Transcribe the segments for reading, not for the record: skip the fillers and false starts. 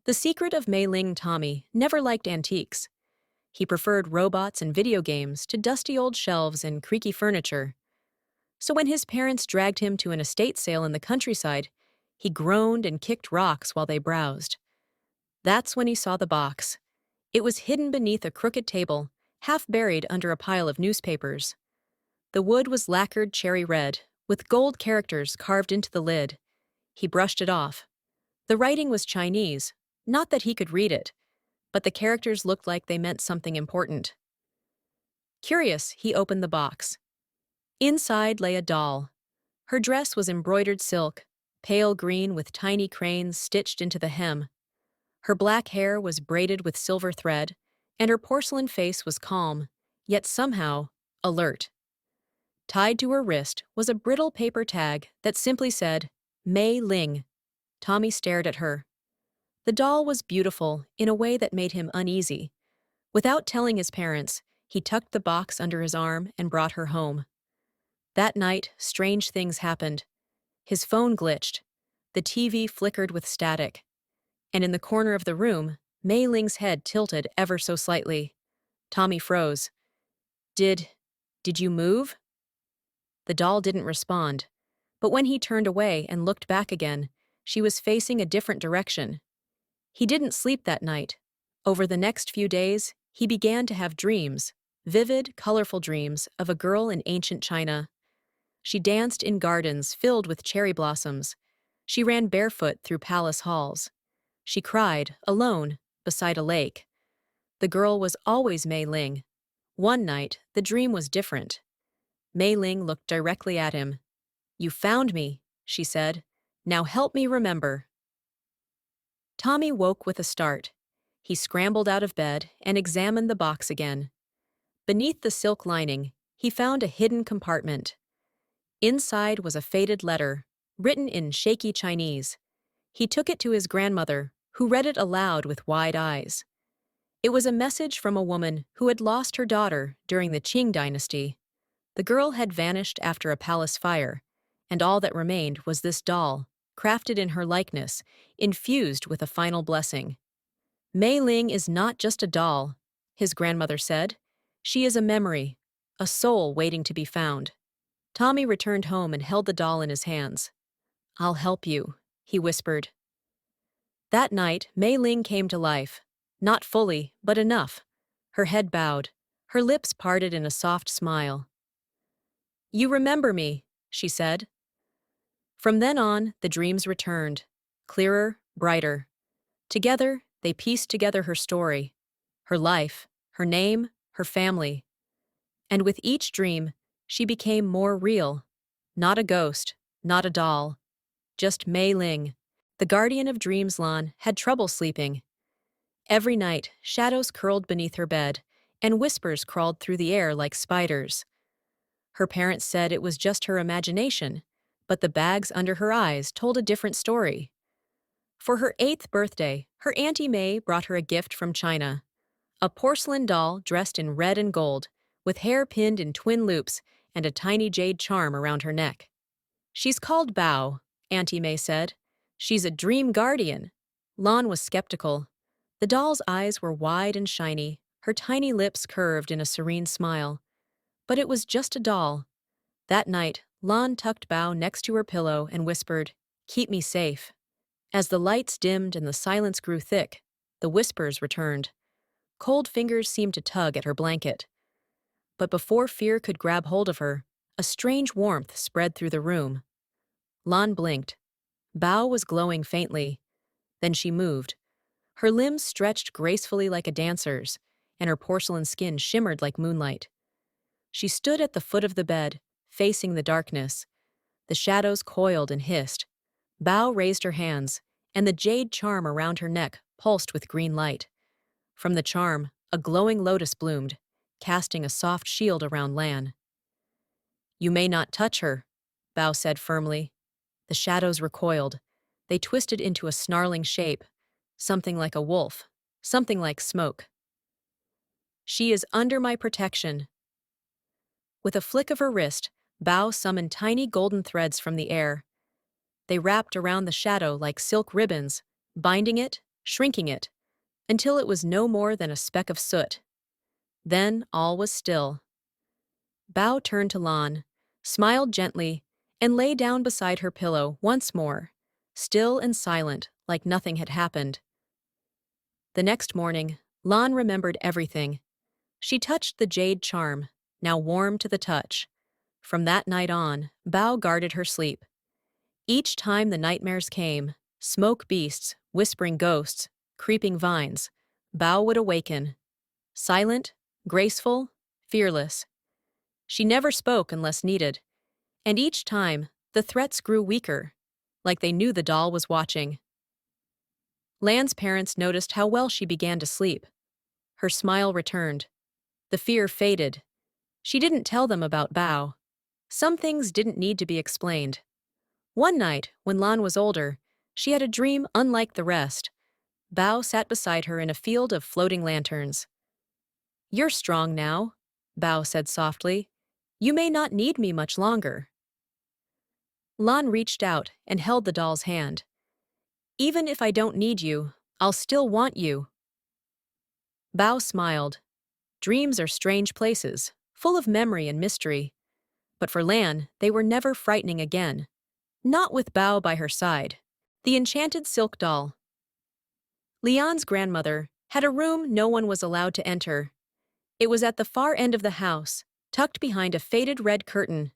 The secret of Mei Ling Tommy never liked antiques. He preferred robots and video games to dusty old shelves and creaky furniture. So when his parents dragged him to an estate sale in the countryside, he groaned and kicked rocks while they browsed. That's when he saw the box. It was hidden beneath a crooked table, half buried under a pile of newspapers. The wood was lacquered cherry red, with gold characters carved into the lid. He brushed it off. The writing was Chinese, not that he could read it, but the characters looked like they meant something important. Curious, he opened the box. Inside lay a doll. Her dress was embroidered silk, pale green with tiny cranes stitched into the hem. Her black hair was braided with silver thread, and her porcelain face was calm, yet somehow alert. Tied to her wrist was a brittle paper tag that simply said, Mei Ling. Tommy stared at her. The doll was beautiful in a way that made him uneasy. Without telling his parents, he tucked the box under his arm and brought her home. That night, strange things happened. His phone glitched. The TV flickered with static. And in the corner of the room, Mei Ling's head tilted ever so slightly. Tommy froze. Did you move? The doll didn't respond. But when he turned away and looked back again, she was facing a different direction. He didn't sleep that night. Over the next few days, he began to have dreams, vivid, colorful dreams of a girl in ancient China. She danced in gardens filled with cherry blossoms. She ran barefoot through palace halls. She cried, alone, beside a lake. The girl was always Mei Ling. One night, the dream was different. Mei Ling looked directly at him. "You found me," she said. "Now help me remember." Tommy woke with a start. He scrambled out of bed and examined the box again. Beneath the silk lining, he found a hidden compartment. Inside was a faded letter, written in shaky Chinese. He took it to his grandmother, who read it aloud with wide eyes. It was a message from a woman who had lost her daughter during the Qing dynasty. The girl had vanished after a palace fire, and all that remained was this doll, crafted in her likeness, infused with a final blessing. Mei Ling is not just a doll, his grandmother said. She is a memory, a soul waiting to be found. Tommy returned home and held the doll in his hands. "I'll help you," he whispered. That night, Mei Ling came to life. Not fully, but enough. Her head bowed, her lips parted in a soft smile. "You remember me," she said. From then on, the dreams returned, clearer, brighter. Together, they pieced together her story, her life, her name, her family. And with each dream, she became more real. Not a ghost, not a doll, just Mei Ling. The guardian of dreams. Lan had trouble sleeping. Every night, shadows curled beneath her bed, and whispers crawled through the air like spiders. Her parents said it was just her imagination, but the bags under her eyes told a different story. For her 8th birthday, her Auntie May brought her a gift from China. A porcelain doll dressed in red and gold, with hair pinned in twin loops and a tiny jade charm around her neck. "She's called Bao," Auntie May said. "She's a dream guardian." Lon was skeptical. The doll's eyes were wide and shiny, her tiny lips curved in a serene smile. But it was just a doll. That night, Lon tucked Bao next to her pillow and whispered, "Keep me safe." As the lights dimmed and the silence grew thick, the whispers returned. Cold fingers seemed to tug at her blanket. But before fear could grab hold of her, a strange warmth spread through the room. Lon blinked. Bao was glowing faintly. Then she moved. Her limbs stretched gracefully like a dancer's, and her porcelain skin shimmered like moonlight. She stood at the foot of the bed, facing the darkness. The shadows coiled and hissed. Bao raised her hands, and the jade charm around her neck pulsed with green light. From the charm, a glowing lotus bloomed, casting a soft shield around Lan. "You may not touch her," Bao said firmly. The shadows recoiled. They twisted into a snarling shape, something like a wolf, something like smoke. "She is under my protection." With a flick of her wrist, Bao summoned tiny golden threads from the air. They wrapped around the shadow like silk ribbons, binding it, shrinking it, until it was no more than a speck of soot. Then all was still. Bao turned to Lan, smiled gently, and lay down beside her pillow once more, still and silent, like nothing had happened. The next morning, Lan remembered everything. She touched the jade charm, now warm to the touch. From that night on, Bao guarded her sleep. Each time the nightmares came, smoke beasts, whispering ghosts, creeping vines, Bao would awaken. Silent, graceful, fearless. She never spoke unless needed, and each time, the threats grew weaker, like they knew the doll was watching. Lan's parents noticed how well she began to sleep. Her smile returned. The fear faded. She didn't tell them about Bao. Some things didn't need to be explained. One night, when Lan was older, she had a dream unlike the rest. Bao sat beside her in a field of floating lanterns. "You're strong now," Bao said softly. "You may not need me much longer." Lan reached out and held the doll's hand. "Even if I don't need you, I'll still want you." Bao smiled. Dreams are strange places, full of memory and mystery. But for Lan, they were never frightening again. Not with Bao by her side. The enchanted silk doll. Lian's grandmother had a room no one was allowed to enter. It was at the far end of the house, tucked behind a faded red curtain.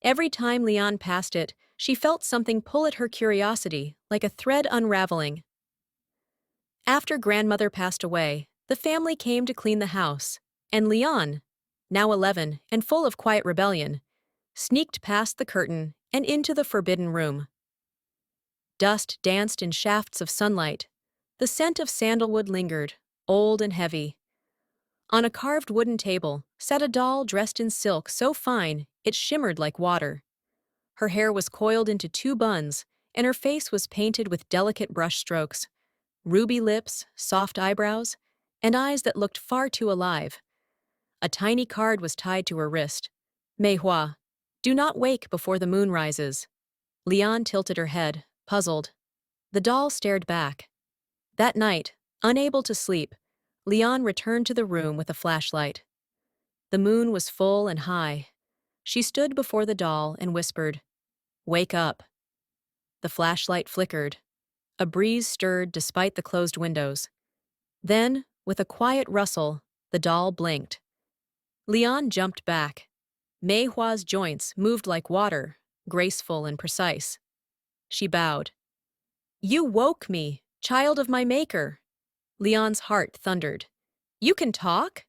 Every time Lian passed it, she felt something pull at her curiosity, like a thread unraveling. After grandmother passed away, the family came to clean the house, and Lian, now 11 and full of quiet rebellion, sneaked past the curtain and into the forbidden room. Dust danced in shafts of sunlight. The scent of sandalwood lingered, old and heavy. On a carved wooden table sat a doll dressed in silk so fine it shimmered like water. Her hair was coiled into two buns, and her face was painted with delicate brush strokes. Ruby lips, soft eyebrows, and eyes that looked far too alive. A tiny card was tied to her wrist. "Mei Hua, do not wake before the moon rises." Lian tilted her head, puzzled. The doll stared back. That night, unable to sleep, Lian returned to the room with a flashlight. The moon was full and high. She stood before the doll and whispered, "Wake up." The flashlight flickered. A breeze stirred despite the closed windows. Then, with a quiet rustle, the doll blinked. Lian jumped back. Mei Hua's joints moved like water, graceful and precise. She bowed. "You woke me, child of my maker." Lian's heart thundered. "You can talk?"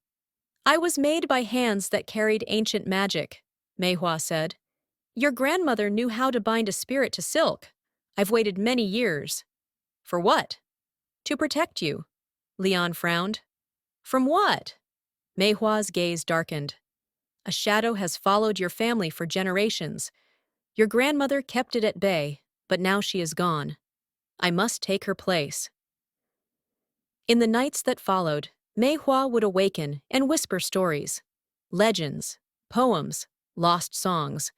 "I was made by hands that carried ancient magic," Mei Hua said. "Your grandmother knew how to bind a spirit to silk. I've waited many years." "For what?" "To protect you." Lian frowned. "From what?" Mei Hua's gaze darkened. "A shadow has followed your family for generations. Your grandmother kept it at bay, but now she is gone. I must take her place." In the nights that followed, Mei Hua would awaken and whisper stories. Legends, poems, lost songs.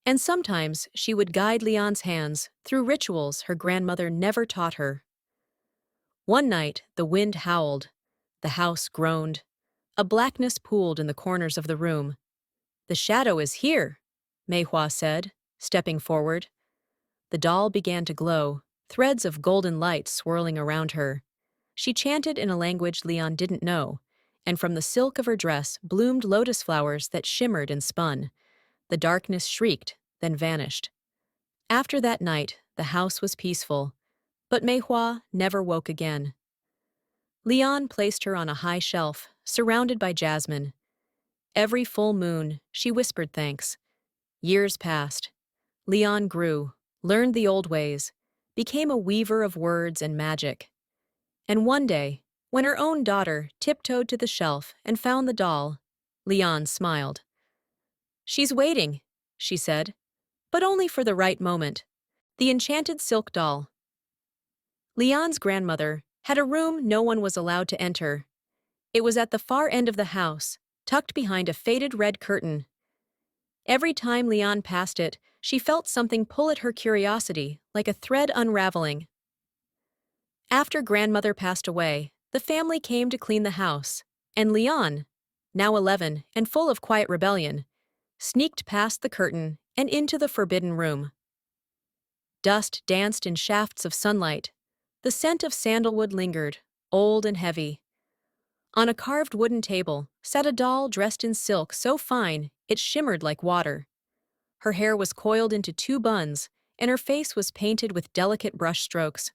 And sometimes she would guide Lian's hands through rituals her grandmother never taught her. One night, the wind howled. The house groaned. A blackness pooled in the corners of the room. "The shadow is here," Mei Hua said, stepping forward. The doll began to glow, threads of golden light swirling around her. She chanted in a language Lian didn't know, and from the silk of her dress bloomed lotus flowers that shimmered and spun. The darkness shrieked, then vanished. After that night, the house was peaceful, but Mei Hua never woke again. Lian placed her on a high shelf, surrounded by jasmine. Every full moon, she whispered thanks. Years passed. Lian grew, learned the old ways, became a weaver of words and magic. And one day, when her own daughter tiptoed to the shelf and found the doll, Lian smiled. "She's waiting," she said, "but only for the right moment." The enchanted silk doll. Lian's grandmother had a room no one was allowed to enter. It was at the far end of the house, tucked behind a faded red curtain. Every time Lian passed it, she felt something pull at her curiosity, like a thread unraveling. After grandmother passed away, the family came to clean the house, and Leon, now 11 and full of quiet rebellion, sneaked past the curtain and into the forbidden room. Dust danced in shafts of sunlight. The scent of sandalwood lingered, old and heavy. On a carved wooden table sat a doll dressed in silk so fine it shimmered like water. Her hair was coiled into two buns, and her face was painted with delicate brush strokes,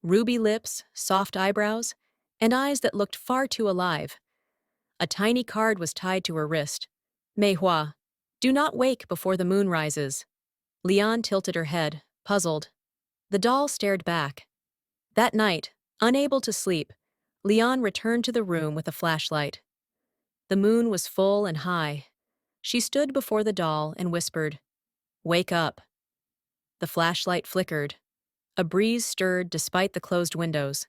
ruby lips, soft eyebrows, and eyes that looked far too alive. A tiny card was tied to her wrist. Mei Hua, do not wake before the moon rises. Leon tilted her head, puzzled. The doll stared back. That night, unable to sleep, Leon returned to the room with a flashlight. The moon was full and high. She stood before the doll and whispered, "Wake up." The flashlight flickered. A breeze stirred despite the closed windows.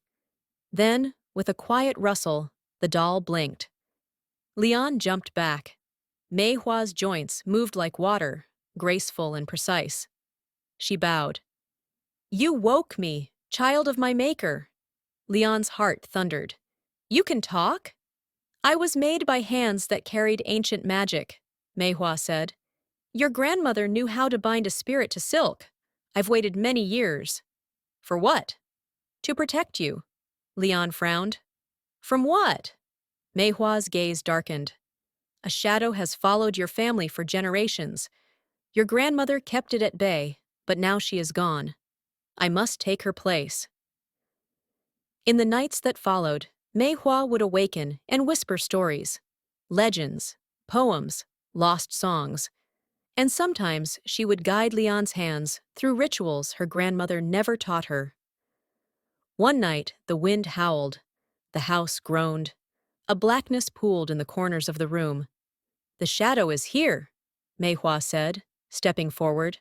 Then, with a quiet rustle, the doll blinked. Leon jumped back. Mei Hua's joints moved like water, graceful and precise. She bowed. "You woke me, child of my maker." Leon's heart thundered. "You can talk?" "I was made by hands that carried ancient magic," Mei Hua said. "Your grandmother knew how to bind a spirit to silk. I've waited many years." "For what?" "To protect you." Leon frowned. "From what?" Mei Hua's gaze darkened. "A shadow has followed your family for generations. Your grandmother kept it at bay, but now she is gone. I must take her place." In the nights that followed, Mei Hua would awaken and whisper stories, legends, poems, lost songs, and sometimes she would guide Leon's hands through rituals her grandmother never taught her. One night, the wind howled. The house groaned. A blackness pooled in the corners of the room. "The shadow is here," Mei Hua said, stepping forward.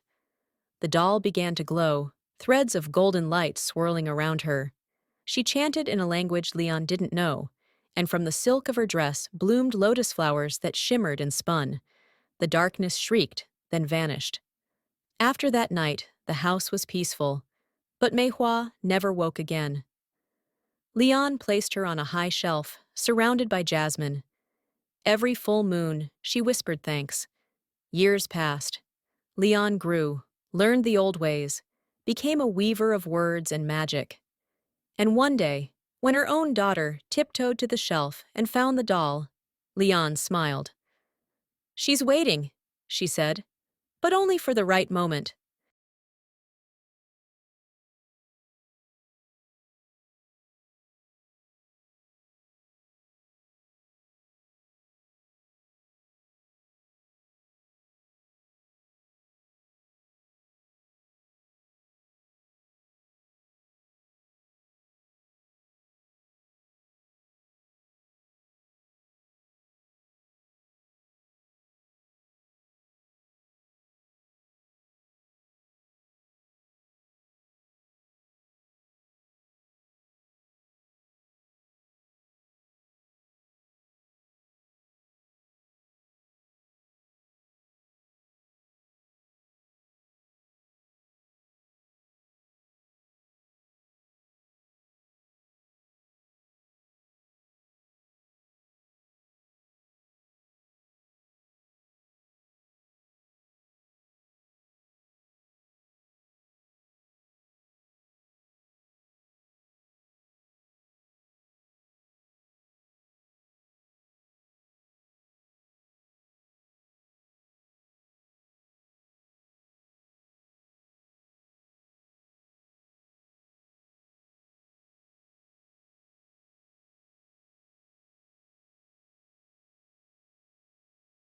The doll began to glow, threads of golden light swirling around her. She chanted in a language Leon didn't know, and from the silk of her dress bloomed lotus flowers that shimmered and spun. The darkness shrieked, then vanished. After that night, the house was peaceful, but Mei Hua never woke again. Leon placed her on a high shelf, surrounded by jasmine. Every full moon, she whispered thanks. Years passed. Leon grew, learned the old ways, became a weaver of words and magic. And one day, when her own daughter tiptoed to the shelf and found the doll, Leon smiled. "She's waiting," she said, "but only for the right moment."